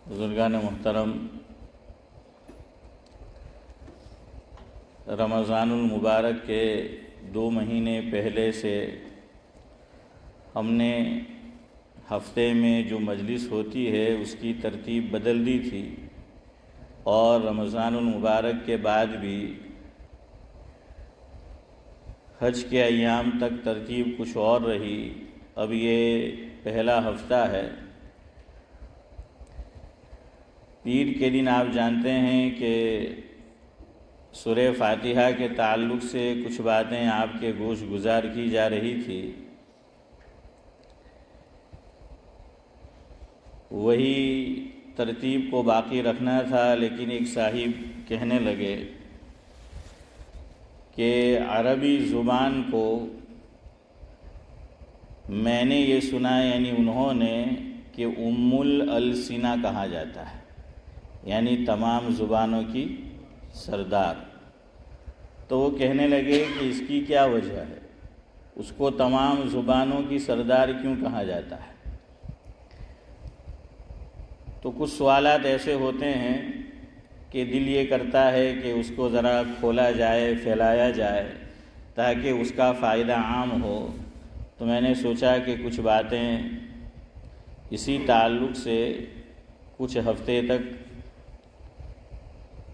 بزرگان محترم، رمضان المبارک کے 2 مہینے پہلے سے ہم نے ہفتے میں جو مجلس ہوتی ہے اس کی ترتیب بدل دی تھی، اور رمضان المبارک کے بعد بھی حج کے ایام تک ترتیب کچھ اور رہی۔ اب یہ پہلا ہفتہ ہے۔ پیر کے دن آپ جانتے ہیں کہ سورہ فاتحہ کے تعلق سے کچھ باتیں آپ کے گوش گزار کی جا رہی تھی۔ وہی ترتیب کو باقی رکھنا تھا، لیکن ایک صاحب کہنے لگے کہ عربی زبان کو میں نے یہ سنا، یعنی انہوں نے، کہ ام الالسنہ کہا جاتا ہے، یعنی تمام زبانوں کی سردار۔ تو وہ کہنے لگے کہ اس کی کیا وجہ ہے، اس کو تمام زبانوں کی سردار کیوں کہا جاتا ہے؟ تو کچھ سوالات ایسے ہوتے ہیں کہ دل یہ کرتا ہے کہ اس کو ذرا کھولا جائے، پھیلایا جائے تاکہ اس کا فائدہ عام ہو۔ تو میں نے سوچا کہ کچھ باتیں اسی تعلق سے کچھ ہفتے تک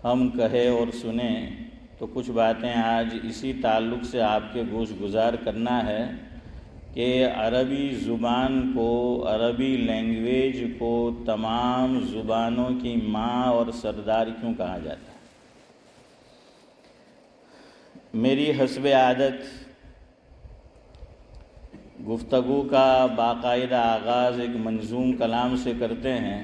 ہم کہیں اور سنیں، تو کچھ باتیں آج اسی تعلق سے آپ کے گوش گزار کرنا ہے کہ عربی زبان کو، عربی لینگویج کو تمام زبانوں کی ماں اور سردار کیوں کہا جاتا ہے۔ میری حسب عادت گفتگو کا باقاعدہ آغاز ایک منظوم کلام سے کرتے ہیں۔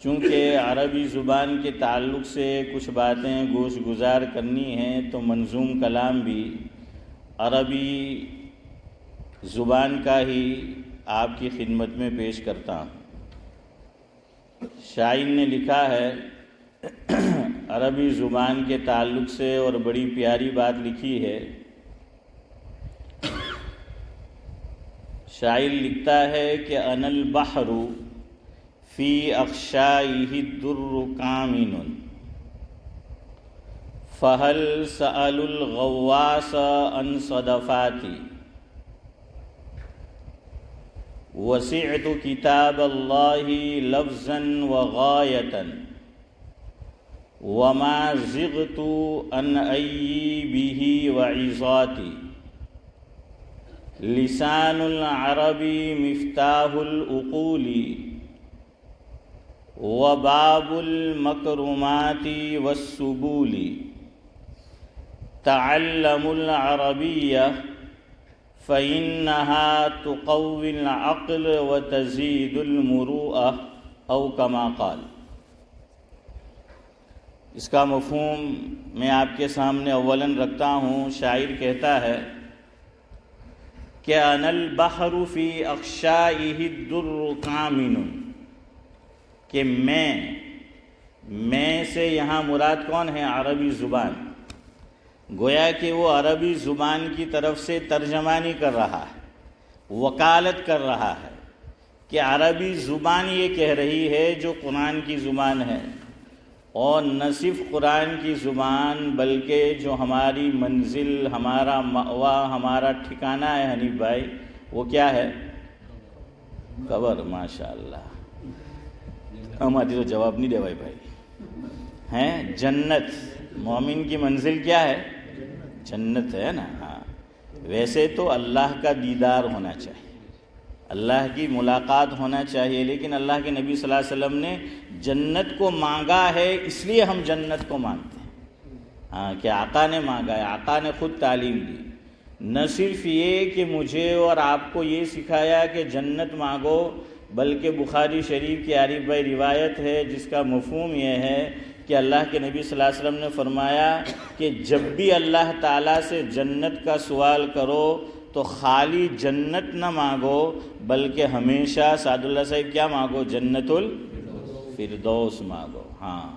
چونکہ عربی زبان کے تعلق سے کچھ باتیں گوش گزار کرنی ہیں، تو منظوم کلام بھی عربی زبان کا ہی آپ کی خدمت میں پیش کرتا ہوں۔ شاعر نے لکھا ہے عربی زبان کے تعلق سے، اور بڑی پیاری بات لکھی ہے۔ شاعر لکھتا ہے کہ انا البحر فی اخشائہ الدر کامن، فہل سأل الغواص عن صدفاتی، وسعت کتاب اللہ لفظا وغایتا، وما زغت عن ای بہ وعظاتی، لسان العربی مفتاح العقول، وباب المکرمات والسبول، تعلموا العربیہ فإنها تقوی العقل وتزید المروءہ، او کما قال۔ اس کا مفہوم میں آپ کے سامنے اولاً رکھتا ہوں۔ شاعر کہتا ہے کہ انا البحر فی اخشائہ الدر کامن، کہ میں سے یہاں مراد کون ہے؟ عربی زبان۔ گویا کہ وہ عربی زبان کی طرف سے ترجمانی کر رہا ہے، وکالت کر رہا ہے کہ عربی زبان یہ کہہ رہی ہے جو قرآن کی زبان ہے، اور نہ صرف قرآن کی زبان بلکہ جو ہماری منزل، ہمارا مأوا، ہمارا ٹھکانہ ہے حنیف بھائی، وہ کیا ہے؟ قبر۔ ماشاءاللہ، ہماری تو جواب نہیں دے بھائی ہیں۔ جنت، مومن کی منزل کیا ہے؟ جنت ہے نا۔ ہاں، ویسے تو اللہ کا دیدار ہونا چاہیے، اللہ کی ملاقات ہونا چاہیے، لیکن اللہ کے نبی صلی اللہ علیہ وسلم نے جنت کو مانگا ہے، اس لیے ہم جنت کو مانگتے ہیں۔ ہاں، کہ آقا نے مانگا ہے، آقا نے خود تعلیم دی۔ نہ صرف یہ کہ مجھے اور آپ کو یہ سکھایا کہ جنت مانگو، بلکہ بخاری شریف کی عارف بھائی روایت ہے جس کا مفہوم یہ ہے کہ اللہ کے نبی صلی اللہ علیہ وسلم نے فرمایا کہ جب بھی اللہ تعالیٰ سے جنت کا سوال کرو تو خالی جنت نہ مانگو، بلکہ ہمیشہ سعد اللہ صاحب کیا مانگو؟ جنت الفردوس مانگو۔ ہاں،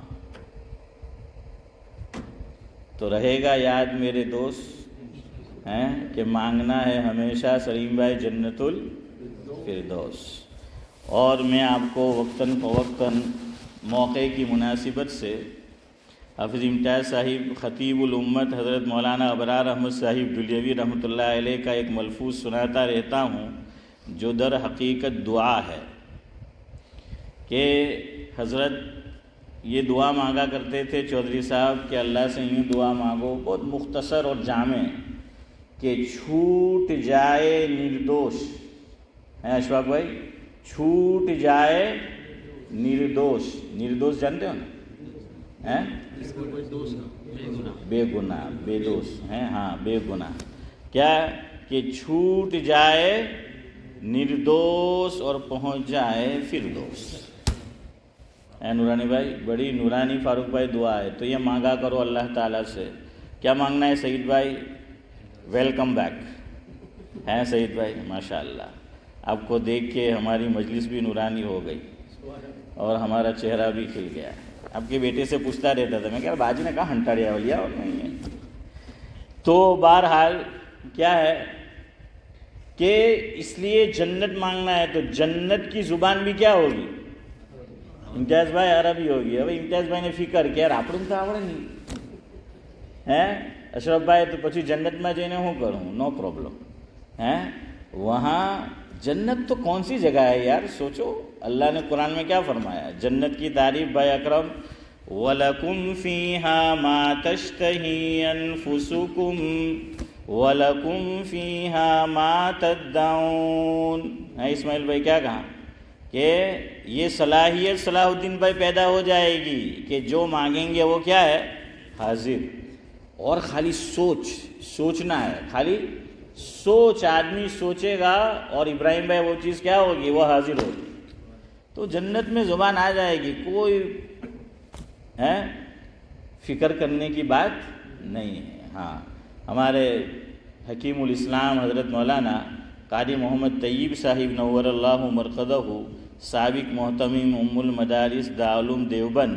تو رہے گا یاد میرے دوست ہیں کہ مانگنا ہے ہمیشہ سلیم بھائی جنت الفردوس۔ اور میں آپ کو وقتاً فوقتاً موقع کی مناسبت سے حافظ امتیاز صاحب خطیب الامت حضرت مولانا ابرار احمد صاحب دلیوی رحمۃ اللہ علیہ کا ایک ملفوظ سناتا رہتا ہوں جو در حقیقت دعا ہے کہ حضرت یہ دعا مانگا کرتے تھے چودھری صاحب کہ اللہ سے یوں دعا مانگو، بہت مختصر اور جامع، کہ چھوٹ جائے نردوش، ہیں اشفاق بھائی، چھوٹ جائے نردوش، نردوش جانتے ہو نا، ہیں بے گناہ، بے دوش ہیں، ہاں بے گناہ، کیا کہ چھوٹ جائے نردوش اور پہنچ جائے فردوس۔ اے نورانی بھائی، بڑی نورانی فاروق بھائی دعا ہے، تو یہ مانگا کرو اللہ تعالیٰ سے۔ کیا مانگنا ہے سعید بھائی؟ ویلکم بیک، ہیں سعید بھائی؟ ماشاءاللہ، آپ کو دیکھ کے ہماری مجلس بھی نورانی ہو گئی اور ہمارا چہرہ بھی کھل گیا۔ آپ کے بیٹے سے پوچھتا رہتا تھا، میں کہا باجی نے کہا ہنٹاڑیا والیا اور نہیں ہے۔ تو بہرحال کیا ہے کہ اس لیے جنت مانگنا ہے تو جنت کی زبان بھی کیا ہوگی؟ امتیاز بھائی عربی ہوگی۔ اب امتیاز بھائی نے فکر کیا راپڑوں تو આવડે નહીં ہیں اشرف بھائی، تو પછી જન્નતમાં જઈને હું કરું؟ نو پرابلم ہیں وہاں جنت تو کون سی جگہ ہے یار، سوچو اللہ نے قرآن میں کیا فرمایا؟ جنت کی تعریف بھائی اکرم، وَلَكُمْ فِيهَا مَا تَشْتَهِي أَنفُسُكُمْ وَلَكُمْ فِيهَا مَا تَدَّعُونَ۔ اسماعیل بھائی کیا کہا کہ یہ صلاحیت صلاح الدین بھائی پیدا ہو جائے گی کہ جو مانگیں گے وہ کیا ہے؟ حاضر، اور خالی سوچنا ہے، خالی سوچ، آدمی سوچے گا اور ابراہیم بھائی وہ چیز کیا ہوگی؟ وہ حاضر ہوگی۔ تو جنت میں زبان آ جائے گی، کوئی فکر کرنے کی بات نہیں ہے۔ ہاں ہمارے حکیم الاسلام حضرت مولانا قاری محمد طیب صاحب نور اللہ مرقدہ، سابق محتمم ام المدارس دارالعلوم دیوبند،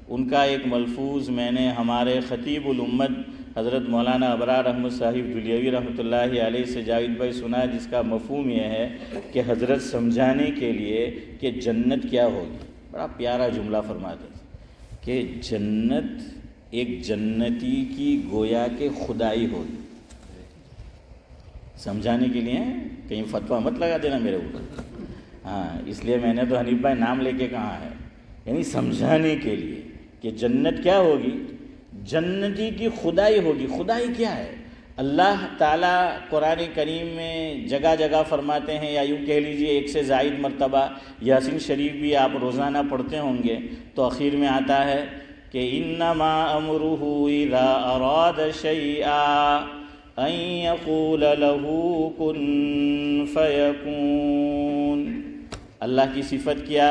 ان کا ایک ملفوظ میں نے ہمارے خطیب الامت حضرت مولانا ابرار احمد صاحب دلیوی رحمۃ اللہ علیہ سے جاوید بھائی سنا، جس کا مفہوم یہ ہے کہ حضرت سمجھانے کے لیے کہ جنت کیا ہوگی، بڑا پیارا جملہ فرماتے تھے کہ جنت ایک جنتی کی گویا کہ خدائی ہوگی۔ سمجھانے کے لیے کہیں فتویٰ مت لگا دینا میرے اوپر، ہاں اس لیے میں نے تو حنیف بھائی نام لے کے کہا ہے، یعنی سمجھانے کے لیے کہ جنت کیا ہوگی؟ جنتی کی خدائی ہوگی۔ خدائی کیا ہے؟ اللہ تعالیٰ قرآن کریم میں جگہ جگہ فرماتے ہیں، یا یوں کہہ لیجئے ایک سے زائد مرتبہ، یاسین شریف بھی آپ روزانہ پڑھتے ہوں گے تو اخیر میں آتا ہے کہ انما امرہ اذا اراد شیئا ان یقول له کن فیکون۔ اللہ کی صفت کیا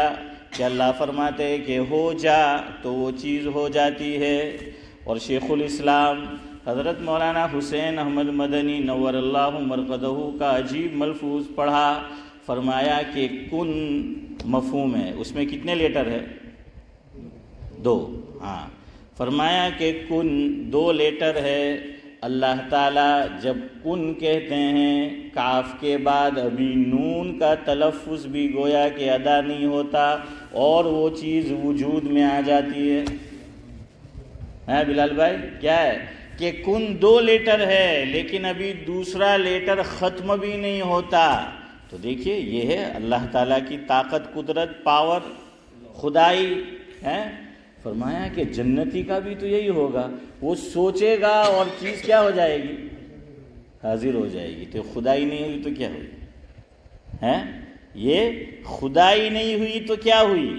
کہ اللہ فرماتے ہیں کہ ہو جا تو وہ چیز ہو جاتی ہے۔ اور شیخ الاسلام حضرت مولانا حسین احمد مدنی نور اللہ مرقدہ کا عجیب ملفوظ پڑھا، فرمایا کہ کن مفہوم ہے، اس میں کتنے لیٹر ہے؟ 2۔ ہاں فرمایا کہ کن 2 لیٹر ہے۔ اللہ تعالیٰ جب کن کہتے ہیں، کاف کے بعد ابھی نون کا تلفظ بھی گویا کہ ادا نہیں ہوتا اور وہ چیز وجود میں آ جاتی ہے۔ بلال بھائی کیا ہے کہ کن 2 لیٹر ہے لیکن ابھی دوسرا لیٹر ختم بھی نہیں ہوتا۔ تو دیکھیے یہ ہے اللہ تعالیٰ کی طاقت، قدرت، پاور، خدائی ہے۔ فرمایا کہ جنتی کا بھی تو یہی ہوگا، وہ سوچے گا اور چیز کیا ہو جائے گی؟ حاضر ہو جائے گی۔ تو خدائی نہیں ہوئی تو کیا ہوئی؟ یہ خدائی نہیں ہوئی تو کیا ہوئی؟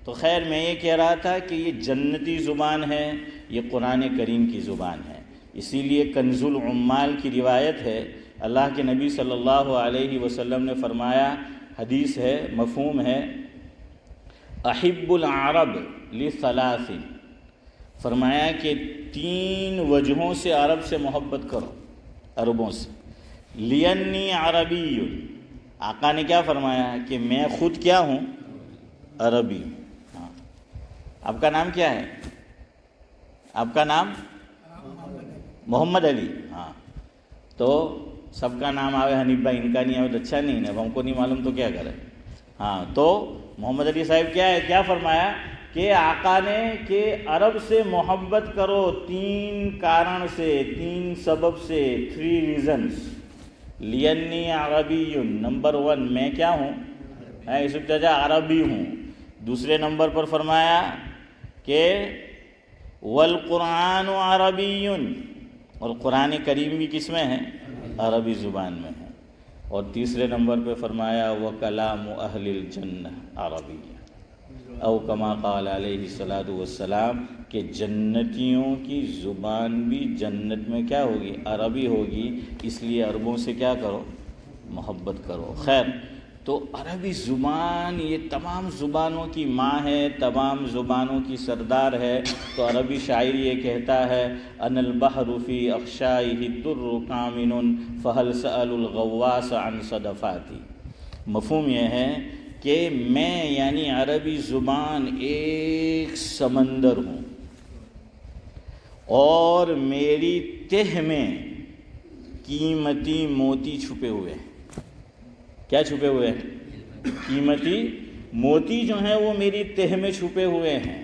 تو خیر میں یہ کہہ رہا تھا کہ یہ جنتی زبان ہے، یہ قرآن کریم کی زبان ہے۔ اسی لیے کنز العمال کی روایت ہے، اللہ کے نبی صلی اللہ علیہ وسلم نے فرمایا، حدیث ہے، مفہوم ہے، احب العرب لثلاث، فرمایا کہ 3 وجہوں سے عرب سے محبت کرو، عربوں سے۔ لینی عربی، آقا نے کیا فرمایا کہ میں خود کیا ہوں؟ عربی ہوں۔ ہاں آپ کا نام کیا ہے؟ آپ کا نام محمد علی۔ ہاں تو سب کا نام آوے، حنیف بھائی ان کا نہیں آوے تو اچھا نہیں ہے، اب ہم کو نہیں معلوم تو کیا کریں، ہاں تو محمد علی صاحب کیا فرمایا کہ آقا نے کہ عرب سے محبت کرو 3 کارن سے، 3 سبب سے، 3 ریزنز. لینی عربی، نمبر 1 میں کیا ہوں؟ میں یوسف چچا عربی ہوں. دوسرے نمبر پر فرمایا کہ والقرآن عربی، اور قرآن کریم بھی کس میں ہے؟ عربی زبان میں ہے. اور تیسرے نمبر پہ فرمایا وکلام اہل الجنہ عربی، او کما قال علیہ الصلوۃ والسلام کہ جنتیوں کی زبان بھی جنت میں کیا ہوگی؟ عربی ہوگی. اس لیے عربوں سے کیا کرو؟ محبت کرو. خیر، تو عربی زبان یہ تمام زبانوں کی ماں ہے، تمام زبانوں کی سردار ہے. تو عربی شاعر یہ کہتا ہے ان البحر فی اخشائہ الدر کامن فہل سأل الغواص عن صدفاتی. مفہوم یہ ہے کہ میں یعنی عربی زبان ایک سمندر ہوں اور میری تہ میں قیمتی موتی چھپے ہوئے ہیں. کیا چھپے ہوئے ہیں؟ قیمتی موتی جو ہیں وہ میری تہ میں چھپے ہوئے ہیں.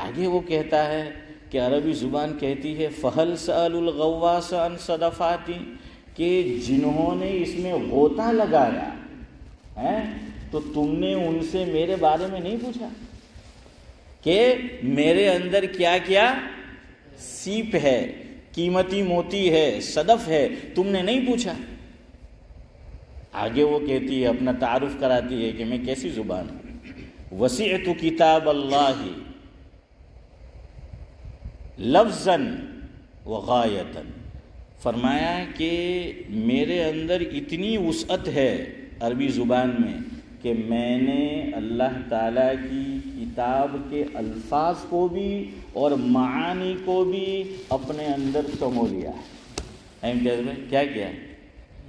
آگے وہ کہتا ہے کہ عربی زبان کہتی ہے فہل سأل الغواص عن صدفاتی، کہ جنہوں نے اس میں غوطہ لگایا ہے تو تم نے ان سے میرے بارے میں نہیں پوچھا کہ میرے اندر کیا کیا سیپ ہے، قیمتی موتی ہے، صدف ہے، تم نے نہیں پوچھا. آگے وہ کہتی ہے، اپنا تعارف کراتی ہے کہ میں کیسی زبان ہوں. وسعت کتاب اللہ لفظا وغایتا. فرمایا کہ میرے اندر اتنی وسعت ہے عربی زبان میں کہ میں نے اللہ تعالیٰ کی کتاب کے الفاظ کو بھی اور معانی کو بھی اپنے اندر سمو لیا ہے. کیا کیا؟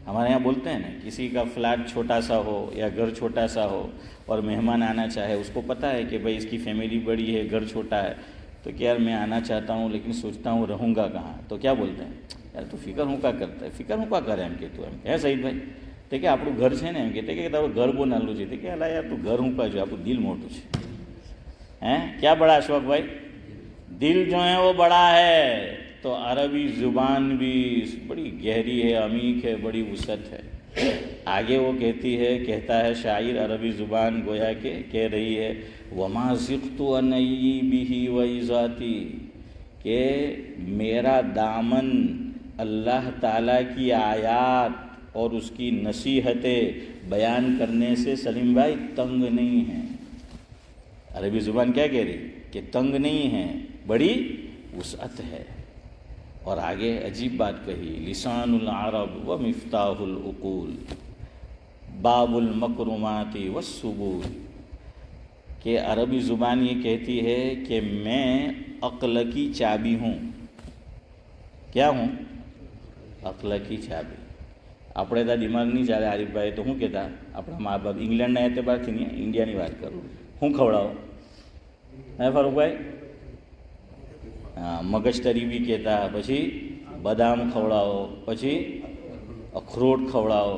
ہمارے یہاں بولتے ہیں نا، کسی کا فلیٹ چھوٹا سا ہو یا گھر چھوٹا سا ہو اور مہمان آنا چاہے، اس کو پتہ ہے کہ بھئی اس کی فیملی بڑی ہے، گھر چھوٹا ہے، تو کہ یار میں آنا چاہتا ہوں لیکن سوچتا ہوں رہوں گا کہاں. تو کیا بولتے ہیں؟ یار تو فکر ہوں کا کرتا ہے، فکر ہوں کا کرے એમ કે તું એમ કહે સઈદ ભાઈ તે કે આપણું ઘર છે ને એમ કહેતે કે તારું ઘર બહુ નાનું છે તે કે અલા યાર તું ઘર હું પાછું આપણું દિલ મોટું છે. ہیں کیا بڑا اشفاق بھائی؟ دل جو ہے وہ بڑا ہے. تو عربی زبان بھی بڑی گہری ہے، عمیق ہے، بڑی وسعت ہے. آگے وہ کہتا ہے شاعر عربی زبان گویا کہ کہہ رہی ہے وما زقت انئی بہ وعظاتی، کہ میرا دامن اللہ تعالیٰ کی آیات اور اس کی نصیحتیں بیان کرنے سے سلیم بھائی تنگ نہیں ہیں. عربی زبان کیا کہہ رہی کہ تنگ نہیں ہے، بڑی وسعت ہے. اور آگے عجیب بات کہی لسان العرب و مفتاح العقول باب المکرمات والسبول، کہ عربی زبان یہ کہتی ہے کہ میں عقل کی چابی ہوں. کیا ہوں؟ عقل کی چابی. આપણે ત્યાં દિમાગ નહીં ચાલે આરીફભાઈ તો શું કહેતા આપણા મા બાપ ઇંગ્લેન્ડના એતબારથી નહીં ઇન્ડિયાની વાત કરું, શું ખવડાવો હે ફારૂકભાઈ? હા, મગજતરી બી કહેતા, પછી બદામ ખવડાવો, પછી અખરોટ ખવડાવો.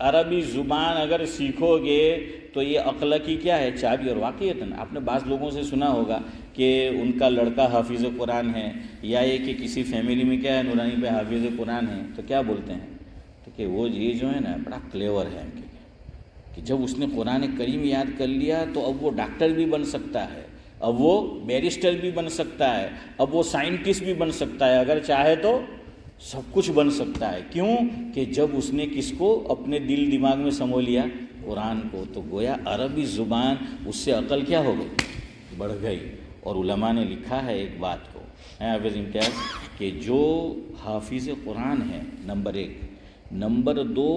عربی زبان اگر سیکھو گے تو یہ عقل کی کیا ہے؟ چابی. اور واقعیتاً آپ نے بعض لوگوں سے سنا ہوگا کہ ان کا لڑکا حافظ قرآن ہے، یا یہ کہ کسی فیملی میں کیا ہے نورانی پہ حافظ قرآن ہے، تو کیا بولتے ہیں؟ تو کہ وہ یہ جو ہے نا بڑا کلیور ہے، کہ جب اس نے قرآن کریم یاد کر لیا تو اب وہ ڈاکٹر بھی بن سکتا ہے، اب وہ بیرسٹر بھی بن سکتا ہے، اب وہ سائنٹسٹ بھی بن سکتا ہے، اگر چاہے تو سب کچھ بن سکتا ہے. کیوں؟ کہ جب اس نے کس کو اپنے دل دماغ میں سمو لیا؟ قرآن کو. تو گویا عربی زبان اس سے عقل کیا ہو گئی؟ بڑھ گئی. اور علماء نے لکھا ہے ایک بات کو حافظ امتیاز، کہ جو حافظ قرآن ہے نمبر 1، نمبر 2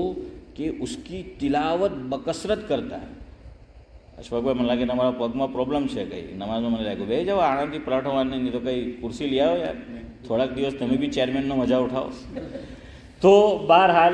کہ اس کی تلاوت بکثرت کرتا ہے. અશફાકભાઈ મને લાગે તમારા પગમાં પ્રોબ્લેમ છે કંઈ, નમાઝમાં મને લાગ્યું બે જાઓ આણંદથી પરાઠવાની, નહીં તો કંઈ ખુરશી લઈ આવો યાર, થોડાક દિવસ તમે બી ચેરમેનનો મજા ઉઠાવો. તો બહરહાલ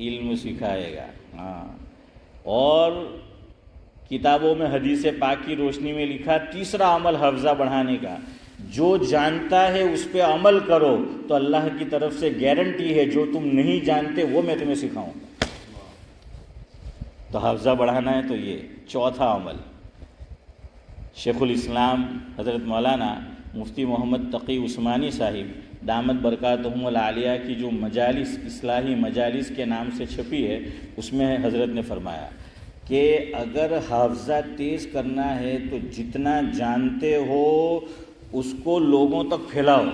علم سکھائے گا. ہاں، اور کتابوں میں حدیث پاک کی روشنی میں لکھا تیسرا عمل حفظہ بڑھانے کا، جو جانتا ہے اس پہ عمل کرو تو اللہ کی طرف سے گارنٹی ہے جو تم نہیں جانتے وہ میں تمہیں سکھاؤں گا. تو حفظہ بڑھانا ہے تو یہ چوتھا عمل. شیخ الاسلام حضرت مولانا مفتی محمد تقی عثمانی صاحب دامت برکاتہم العالیہ کی جو مجالس، اصلاحی مجالس کے نام سے چھپی ہے، اس میں حضرت نے فرمایا کہ اگر حافظہ تیز کرنا ہے تو جتنا جانتے ہو اس کو لوگوں تک پھیلاؤ.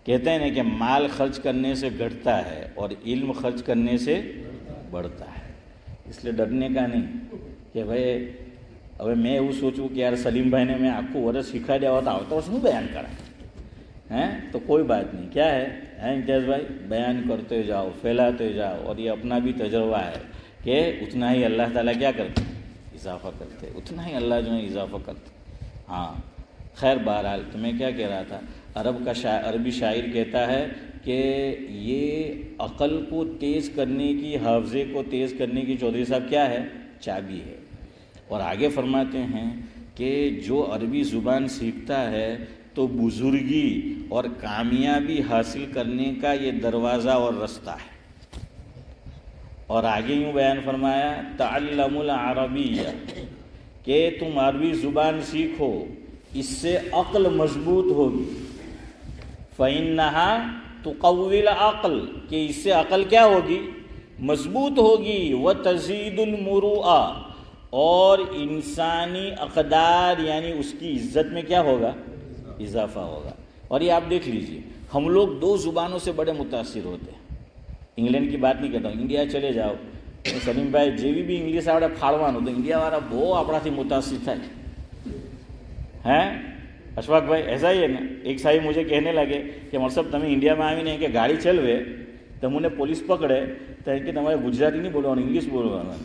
کہتے ہیں نا کہ مال خرچ کرنے سے گھٹتا ہے اور علم خرچ کرنے سے بڑھتا ہے. اس لیے ڈرنے کا نہیں کہ بھئی હવે મેં એવું સોચું કે યાર સલીમભાઈને મેં આખું વર્ષ શીખવાડી દેવા તો આવતા વર્ષ શું બયાન કરાય ہیں. تو کوئی بات نہیں. کیا ہے امتیاز بھائی؟ بیان کرتے جاؤ، پھیلاتے جاؤ، اور یہ اپنا بھی تجربہ ہے کہ اتنا ہی اللہ تعالیٰ کیا کرتے ہیں؟ اضافہ کرتے، اتنا ہی اللہ جو ہے اضافہ کرتے. ہاں خیر، بہرحال تو میں کیا کہہ رہا تھا، عربی شاعر کہتا ہے کہ یہ عقل کو تیز کرنے کی، حافظے کو تیز کرنے کی چودھری صاحب کیا ہے؟ چابی ہے. اور آگے فرماتے ہیں کہ جو عربی زبان سیکھتا ہے تو بزرگی اور کامیابی حاصل کرنے کا یہ دروازہ اور رستہ ہے. اور آگے یوں بیان فرمایا تعلموا العربیہ، کہ تم عربی زبان سیکھو، اس سے عقل مضبوط ہوگی. فإنہا تقوی العقل، کہ اس سے عقل کیا ہوگی؟ مضبوط ہوگی. وتزید المروءہ، اور انسانی اقدار یعنی اس کی عزت میں کیا ہوگا؟ اضافہ ہوگا. اور یہ آپ دیکھ لیجئے، ہم لوگ دو زبانوں سے بڑے متاثر ہوتے ہیں. انگلینڈ کی بات نہیں کہتا ہوں، انڈیا چلے جاؤ، سلیم بھائی જેવી બી ઇંગ્લિશ આવડે ફાળવાનું તો ઇન્ડિયાવાળા બહુ આપણાથી મુતાસિર થાય ہیں. અશફાક ભાઈ ایسا ہی ہے نا. ایک صاحب مجھے کہنے لگے کہ મતલબ તમે ઇન્ડિયામાં આવીને કે ગાડી ચલવે તો મને પોલીસ પકડે તો કે તમારે ગુજરાતી નહીં બોલવાનું, ઇંગ્લિશ બોલવાનું.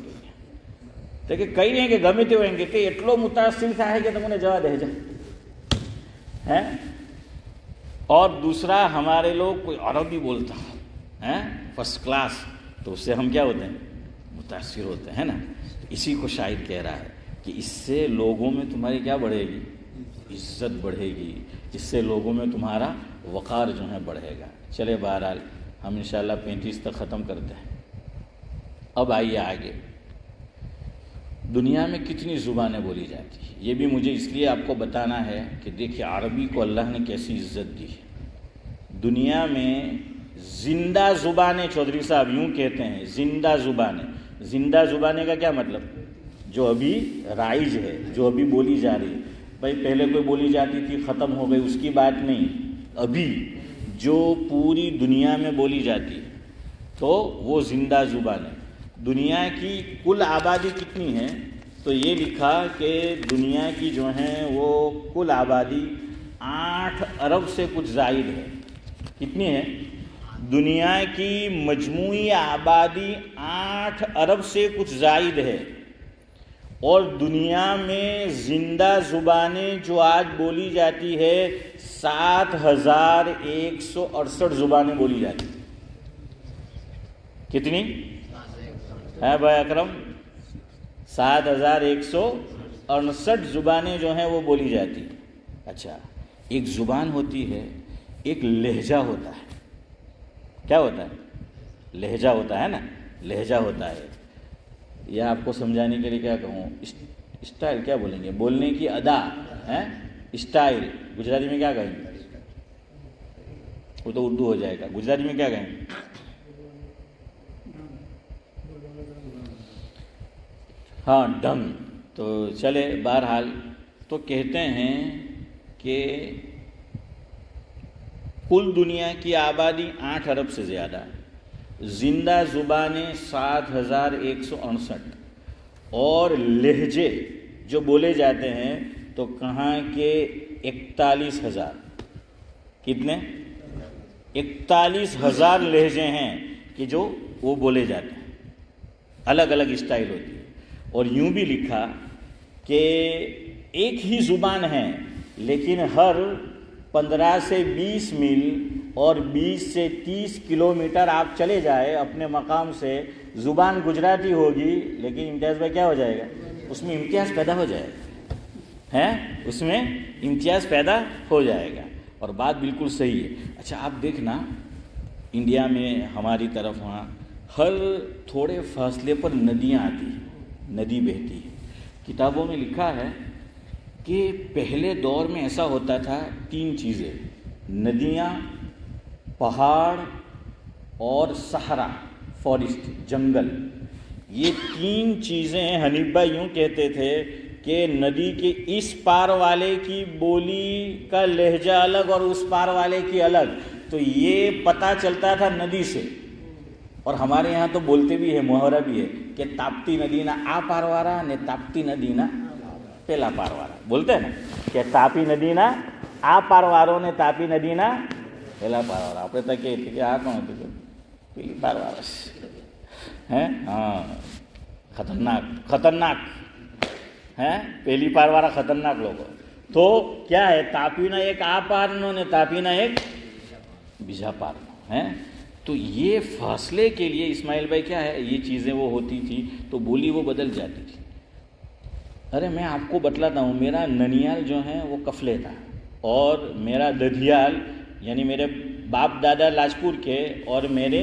તો કે કંઈ નહીં, કે ગમે તેવું એમ કે એટલો મુતાસિર થાય કે તમને જવા દે છે ہیں. اور دوسرا ہمارے لوگ کوئی عربی بولتا ہے فرسٹ کلاس تو اس سے ہم کیا ہوتے ہیں؟ متاثر ہوتے ہیں نا. اسی کو شاعر کہہ رہا ہے کہ اس سے لوگوں میں تمہاری کیا بڑھے گی؟ عزت بڑھے گی. اس سے لوگوں میں تمہارا وقار جو ہے بڑھے گا. چلے بہرحال ہم انشاءاللہ 35 تک ختم کرتے ہیں. اب آئیے آگے، دنیا میں کتنی زبانیں بولی جاتی ہیں یہ بھی مجھے اس لیے آپ کو بتانا ہے کہ دیکھیے عربی کو اللہ نے کیسی عزت دی. دنیا میں زندہ زبانیں، چودھری صاحب یوں کہتے ہیں زندہ زبانیں. زندہ زبانیں کا کیا مطلب؟ جو ابھی رائج ہے، جو ابھی بولی جا رہی ہے. بھائی پہلے کوئی بولی جاتی تھی ختم ہو گئی، اس کی بات نہیں. ابھی جو پوری دنیا میں بولی جاتی ہے تو وہ زندہ زبانیں. دنیا کی کل آبادی کتنی ہے؟ تو یہ لکھا کہ دنیا کی جو ہیں وہ کل آبادی 8 ارب سے کچھ زائد ہے. کتنی ہے؟ دنیا کی مجموعی آبادی 8 ارب سے کچھ زائد ہے. اور دنیا میں زندہ زبانیں جو آج بولی جاتی ہے 7168 زبانیں بولی جاتی ہیں. کتنی ہے بھائی اکرم؟ 7168 زبانیں جو ہیں وہ بولی جاتی ہیں. اچھا، ایک زبان ہوتی ہے، ایک لہجہ ہوتا ہے. کیا ہوتا ہے؟ لہجہ ہوتا ہے نا. لہجہ ہوتا ہے. یا آپ کو سمجھانے کے لیے کیا کہوں، اسٹائل کیا بولیں گے، بولنے کی ادا ہے. اسٹائل گجراتی میں کیا کہیں؟ وہ تو اردو ہو جائے گا. گجراتی میں کیا کہیں؟ ہاں ڈھنگ. تو چلے بہرحال تو کہتے ہیں کہ کل دنیا کی آبادی 8 ارب سے زیادہ، زندہ زبانیں 7168 اور لہجے جو بولے جاتے ہیں تو کہاں کے 41,000. کتنے؟ 41,000 لہجے ہیں کہ جو وہ بولے جاتے ہیں. الگ الگ اسٹائل ہوتی ہے. اور یوں بھی لکھا کہ ایک ہی زبان ہے لیکن ہر 15 سے 20 میل اور 20 سے 30 کلومیٹر آپ چلے جائے اپنے مقام سے، زبان گجراتی ہوگی لیکن امتیاز بھائی کیا ہو جائے گا؟ اس میں امتیاز پیدا ہو جائے گا، اس میں امتیاز پیدا ہو جائے گا، اور بات بالکل صحیح ہے۔ اچھا آپ دیکھنا انڈیا میں ہماری طرف وہاں ہر تھوڑے فاصلے پر ندیاں آتی ہیں، ندی بہتی ہے۔ کتابوں میں لکھا ہے کہ پہلے دور میں ایسا ہوتا تھا، 3 چیزیں، ندیاں، پہاڑ اور صحرا، فارسٹ، جنگل، یہ 3 چیزیں حنیف بھائی یوں کہتے تھے کہ ندی کے اس پار والے کی بولی کا لہجہ الگ اور اس پار والے کی الگ، تو یہ پتہ چلتا تھا ندی سے۔ اور ہمارے یہاں تو بولتے بھی ہے، محاورہ بھی ہے کہ تاپتی ندی نہ آ پاروارا نے تاپتی ندی نہ پہلا پاروارا، بولتے ہیں نا کہ تاپی ندی نہ آ پارواروں نے تاپی ندی نہ پہلا پاروارا، اپنے تک کہ آ کون ہوتی پہلی پاروارا ہے، ہاں خطرناک ہے، پہلی پاروارا خطرناک لوگ۔ تو کیا ہے، تاپی نہ ایک آ پارنوں نے تاپی نہ ایک بیجا پارنوں ہے۔ تو یہ فاصلے کے لیے اسماعیل بھائی کیا ہے، یہ چیزیں وہ ہوتی تھی تو بولی وہ بدل جاتی تھی۔ ارے میں آپ کو بتلاتا ہوں، میرا ننیال جو ہے وہ کفلے تھا، اور میرا ددھیال یعنی میرے باپ دادا لاجپور کے اور میرے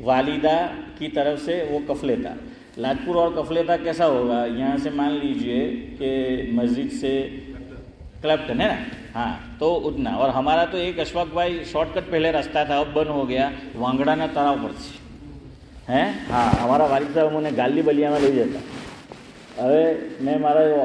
والدہ کی طرف سے وہ کفلے تھا۔ لاجپور اور کفلے تھا کیسا ہوگا، یہاں سے مان لیجئے کہ مسجد سے کلپٹن ہے نا، ہاں تو اتنا، اور ہمارا تو ایک اشفاق بھائی شارٹ کٹ پہلے راستہ تھا، اب بند ہو گیا، وانگڑا نہ تراؤ پر سے ہے، ہاں ہمارا والد صاحب انہیں گالی بلیا میں لے جاتا۔ ارے میں મારા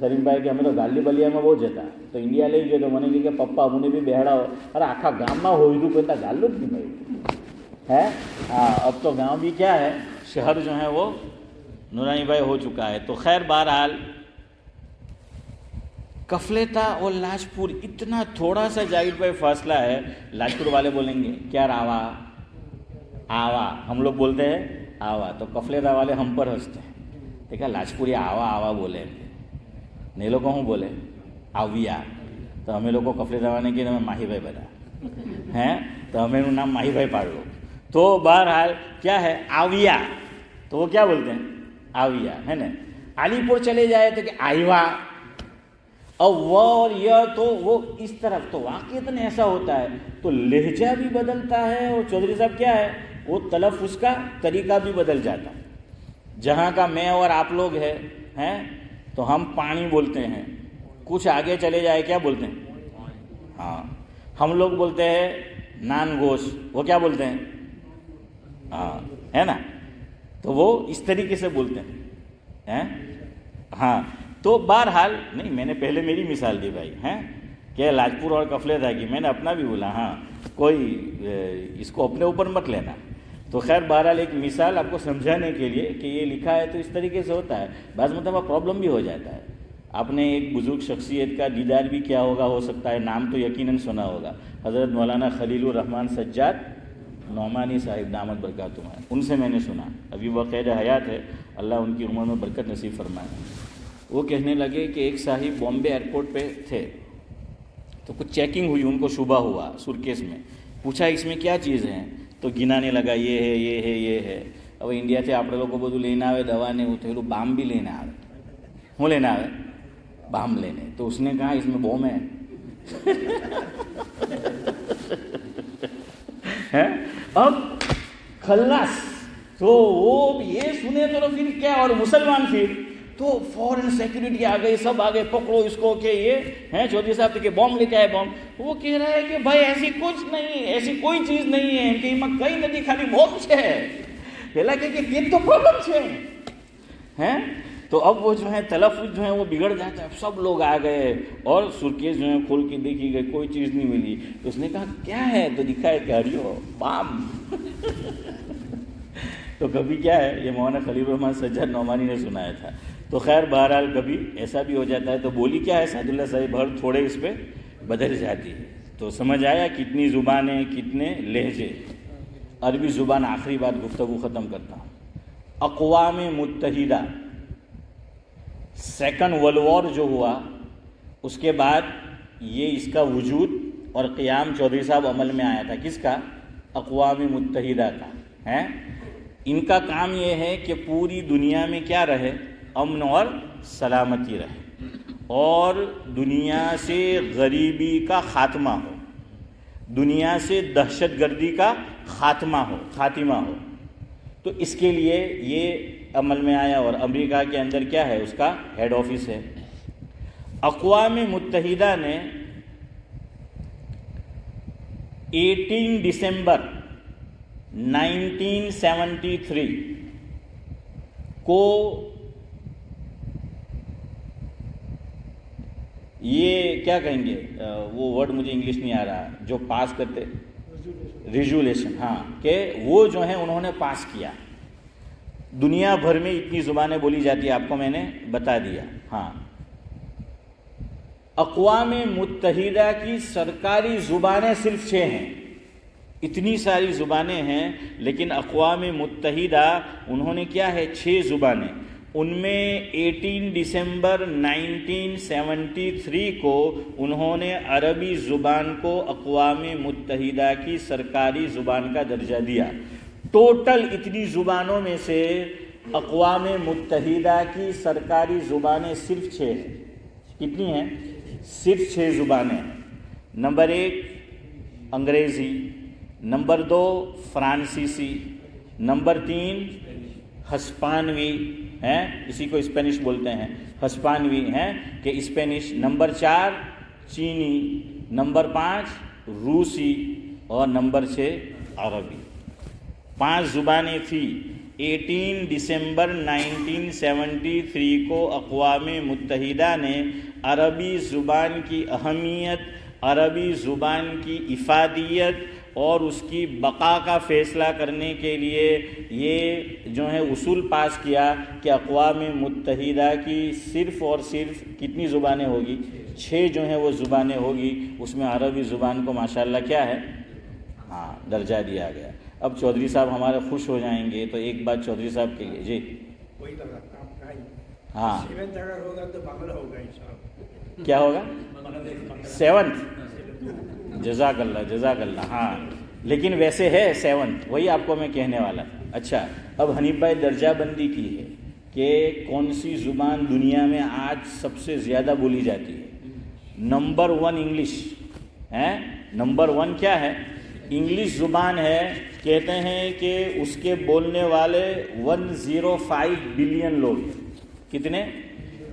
સરીમભાઈ કે અમે તો ગાલી બલિયામાં બહુ જતા, તો ઇન્ડિયા લઈ ગયો તો મને કહે કે પપ્પા અમને બી બેહાડાવો। અરે આખા ગામમાં હોઈધું કહેતા ગાલું જ નહીં ભાઈ ہے، ہاں اب تو گاؤں بھی کیا ہے، شہر جو ہے وہ نورانی بھائی ہو چکا ہے۔ تو خیر بہرحال کفلیتا اور لاجپور اتنا تھوڑا سا جاوید بھائی فاصلہ ہے، لاجپور والے بولیں گے کیا راوا آوا، ہم لوگ بولتے ہیں آوا، تو کفلیتا والے ہم پر ہنستے ہیں، دیکھا لاجپوری آوا آوا بولے، نہیں لوگ ہوں بولے آویا، تو ہمیں لوگ کو کفلیتا والے کہ ماہی بھائی بتا ہیں، تو ہمیں نام ماہی بھائی پاڑ لو۔ تو بہرحال کیا ہے آویا، تو وہ کیا بولتے ہیں آویا ہے نا۔ علی پور چلے جائے تو کہ آئیوا، اور وہ اور یہ تو وہ اس طرف، تو واقعتاً ایسا ہوتا ہے، تو لہجہ بھی بدلتا ہے، اور چودھری صاحب کیا ہے وہ تلفظ کا طریقہ بھی بدل جاتا ہے۔ جہاں کا میں اور آپ لوگ ہیں تو ہم پانی بولتے ہیں، کچھ آگے چلے جائے کیا بولتے ہیں، ہاں ہم لوگ بولتے ہیں نان گوشت، وہ کیا بولتے ہیں، ہاں ہے نا، تو وہ اس طریقے سے بولتے ہیں، ہاں۔ تو بہرحال نہیں، میں نے پہلے میری مثال دی بھائی ہیں کہ لاجپور اور کفلے تھا کہ میں نے اپنا بھی بولا، ہاں کوئی اس کو اپنے اوپر مت لینا۔ تو خیر بہرحال ایک مثال آپ کو سمجھانے کے لیے کہ یہ لکھا ہے تو اس طریقے سے ہوتا ہے، بعض مرتبہ پرابلم بھی ہو جاتا ہے۔ آپ نے ایک بزرگ شخصیت کا دیدار بھی کیا ہوگا، ہو سکتا ہے نام تو یقیناً سنا ہوگا، حضرت مولانا خلیل الرحمن سجاد نعمانی صاحب دامت برکاتہم ہیں، ان سے میں نے سنا، ابھی وہ قید حیات ہے، اللہ ان کی عمر میں برکت نصیب فرمائے۔ وہ کہنے لگے کہ ایک صاحب بامبے ایئرپورٹ پہ تھے، تو کچھ چیکنگ ہوئی، ان کو شبہ ہوا سورکیس میں، پوچھا اس میں کیا چیز ہیں، تو گنانے لگا یہ ہے یہ ہے یہ ہے۔ اب انڈیا سے آپ لوگوں کو بدو لینا آئے دوا نے، وہ تو بام بھی لینا آئے، ہوں لینا آئے بام لینے، تو اس نے کہا اس میں بوم ہے اب خلاص۔ تو وہ یہ سنے تو پھر کیا، اور مسلمان پھر تو فورن سیکورٹی آ گئی، سب آگے پکڑو اس کو کہ یہ ہیں چودھری صاحب کہ بم لے کے آئے بم۔ وہ کہہ رہا ہے کہ بھائی ایسی کچھ نہیں، ایسی کوئی چیز نہیں ہے کہ کئی ندی خالی بم ہے، پہلا کہ یہ تو پرابلم ہے۔ تو اب وہ جو ہے تلفظ جو ہے وہ بگڑ جاتا ہے، سب لوگ آ گئے اور سورکیس جو ہے کھول کے دیکھی گئی، کوئی چیز نہیں ملی۔ تو اس نے کہا کیا ہے، تو دکھا ہے کہ ہریو بام۔ تو کبھی کیا ہے، یہ مولانا خلیل الرحمن سجاد نعمانی نے سنایا تھا۔ تو خیر بہرحال کبھی ایسا بھی ہو جاتا ہے، تو بولی کیا ہے سعد اللہ صاحب ہر تھوڑے اس پہ بدل جاتی ہے۔ تو سمجھ آیا کتنی زبانیں، کتنے لہجے۔ عربی زبان، آخری بات گفتگو ختم کرتا ہوں، اقوام متحدہ سیکنڈ ورلڈ وار جو ہوا اس کے بعد یہ اس کا وجود اور قیام چودھری صاحب عمل میں آیا تھا، کس کا؟ اقوام متحدہ کا ہے۔ ان کا کام یہ ہے کہ پوری دنیا میں کیا رہے؟ امن اور سلامتی رہے، اور دنیا سے غریبی کا خاتمہ ہو، دنیا سے دہشت گردی کا خاتمہ ہو۔ تو اس کے لیے یہ عمل میں آیا، اور امریکہ کے اندر کیا ہے؟ اس کا ہیڈ آفس ہے۔ اقوام متحدہ نے 18 دسمبر 1973 کو یہ کیا کہیں گے، وہ ورڈ مجھے انگلش نہیں آ رہا، جو پاس کرتے، ریزولوشن، ہاں، کہ وہ جو ہیں انہوں نے پاس کیا۔ دنیا بھر میں اتنی زبانیں بولی جاتی ہیں، آپ کو میں نے بتا دیا۔ ہاں، اقوام متحدہ کی سرکاری زبانیں صرف 6 ہیں، اتنی ساری زبانیں ہیں، لیکن اقوام متحدہ انہوں نے کیا ہے؟ 6 زبانیں۔ ان میں 18 دسمبر 1973 کو انہوں نے عربی زبان کو اقوام متحدہ کی سرکاری زبان کا درجہ دیا۔ ٹوٹل اتنی زبانوں میں سے اقوام متحدہ کی سرکاری زبانیں صرف 6 ہیں۔ کتنی ہیں؟ صرف 6 زبانیں ہیں۔ نمبر 1 انگریزی، نمبر 2 فرانسیسی، نمبر 3 ہسپانوی ہیں، اسی کو اسپینش بولتے ہیں، ہسپانوی ہیں کہ اسپینش، نمبر 4 چینی، نمبر 5 روسی، اور نمبر 6 عربی۔ 5 زبانیں تھیں۔ 18 دسمبر 1973 کو اقوام متحدہ نے عربی زبان کی اہمیت، عربی زبان کی افادیت اور اس کی بقا کا فیصلہ کرنے کے لیے یہ جو ہے اصول پاس کیا کہ اقوام متحدہ کی صرف اور صرف کتنی زبانیں ہوگی؟ 6 جو ہیں وہ زبانیں ہوگی۔ اس میں عربی زبان کو ماشاءاللہ کیا ہے؟ ہاں، درجہ دیا گیا۔ اب چودھری صاحب ہمارے خوش ہو جائیں گے، تو ایک بات چودھری صاحب کے لیے جی، ہاں، کیا ہوگا؟ 7th، جزاک اللہ، ہاں، لیکن ویسے ہے 7th، وہی آپ کو میں کہنے والا تھا۔ اچھا، اب حنیف بھائی درجہ بندی کی ہے کہ کون سی زبان دنیا میں آج سب سے زیادہ بولی جاتی ہے۔ نمبر 1 انگلش ہے۔ نمبر 1 کیا ہے؟ انگلش زبان ہے۔ کہتے ہیں کہ اس کے بولنے والے 105 بلین لوگ۔ کتنے؟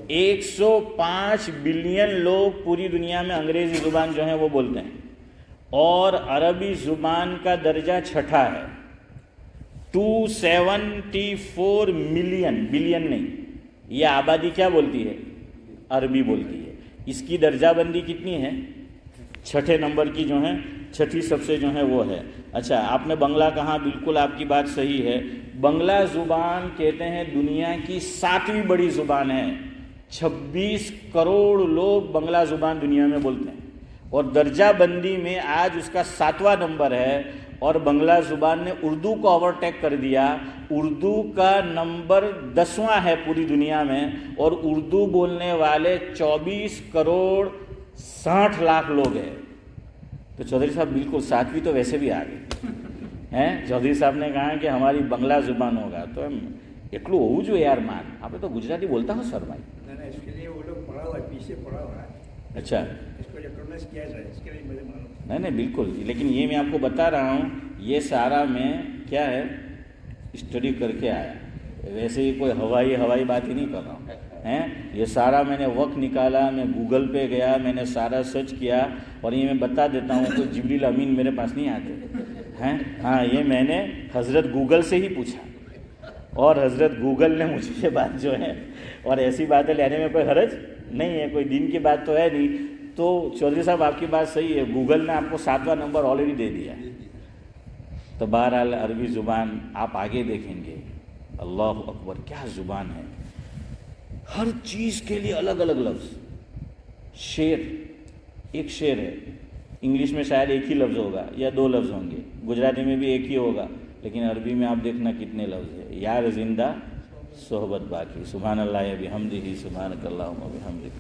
105 بلین لوگ پوری دنیا میں انگریزی زبان جو ہے وہ بولتے ہیں، اور عربی زبان کا درجہ 6 ہے۔ 274 ملین، بلین نہیں، یہ آبادی کیا بولتی ہے؟ عربی بولتی ہے۔ اس کی درجہ بندی کتنی ہے؟ 6 نمبر کی جو ہے، 6 سب سے جو ہے وہ ہے۔ اچھا، آپ نے بنگلہ کہا، بالکل آپ کی بات صحیح ہے۔ بنگلہ زبان کہتے ہیں دنیا کی 7ویں بڑی زبان ہے۔ 26 کروڑ لوگ بنگلہ زبان دنیا میں بولتے ہیں، اور درجہ بندی میں آج اس کا 7واں نمبر ہے، اور بنگلہ زبان نے اردو کو اوورٹیک کر دیا۔ اردو کا نمبر 10واں ہے پوری دنیا میں، اور اردو بولنے والے 24 کروڑ 60 لاکھ لوگ ہیں۔ تو چودھری صاحب بالکل 7ویں تو ویسے بھی آ گئے ہیں۔ چودھری صاحب نے کہا کہ ہماری بنگلہ زبان ہوگا، تو ہم ایکلو ہو جو یار مان، آپ تو گجراتی بولتا ہوں سر بھائی۔ اس کے لیے وہ لوگ پڑھا ہوا ہے، پیچھے پڑھا ہوا ہے۔ اچھا، اس کو ریکگنائز کیا جائے، اس کے لیے مجھے معلوم۔ نہیں بالکل، لیکن یہ میں آپ کو بتا رہا ہوں، یہ سارا میں کیا ہے اسٹڈی کر کے آیا، ویسے ہی کوئی ہوائی بات ہی نہیں کر رہا ہوں ہیں۔ یہ سارا میں نے وقت نکالا، میں گوگل پہ گیا، میں نے سارا سرچ کیا، اور یہ میں بتا دیتا ہوں کہ جبریل امین میرے پاس نہیں آتے ہیں۔ ہاں، یہ میں نے حضرت گوگل سے ہی پوچھا، اور حضرت گوگل نے مجھے یہ بات جو ہے، اور ایسی باتیں لینے میں کوئی حرج نہیں ہے، کوئی دین کی بات تو ہے نہیں۔ تو چودھری صاحب آپ کی بات صحیح ہے، گوگل نے آپ کو 7واں نمبر آلریڈی دے دیا۔ تو بہرحال عربی زبان آپ آگے دیکھیں گے، اللہ اکبر کیا زبان ہے، ہر چیز کے لیے الگ الگ لفظ۔ شعر، ایک شعر ہے، انگلش میں شاید ایک ہی لفظ ہوگا یا 2 لفظ ہوں گے، گجراتی میں بھی ایک ہی ہوگا، لیکن عربی میں آپ دیکھنا کتنے لفظ ہیں۔ یار زندہ صحبت باقی، سبحان اللہ بحمدہ، سبحانک اللہم وبحمدک۔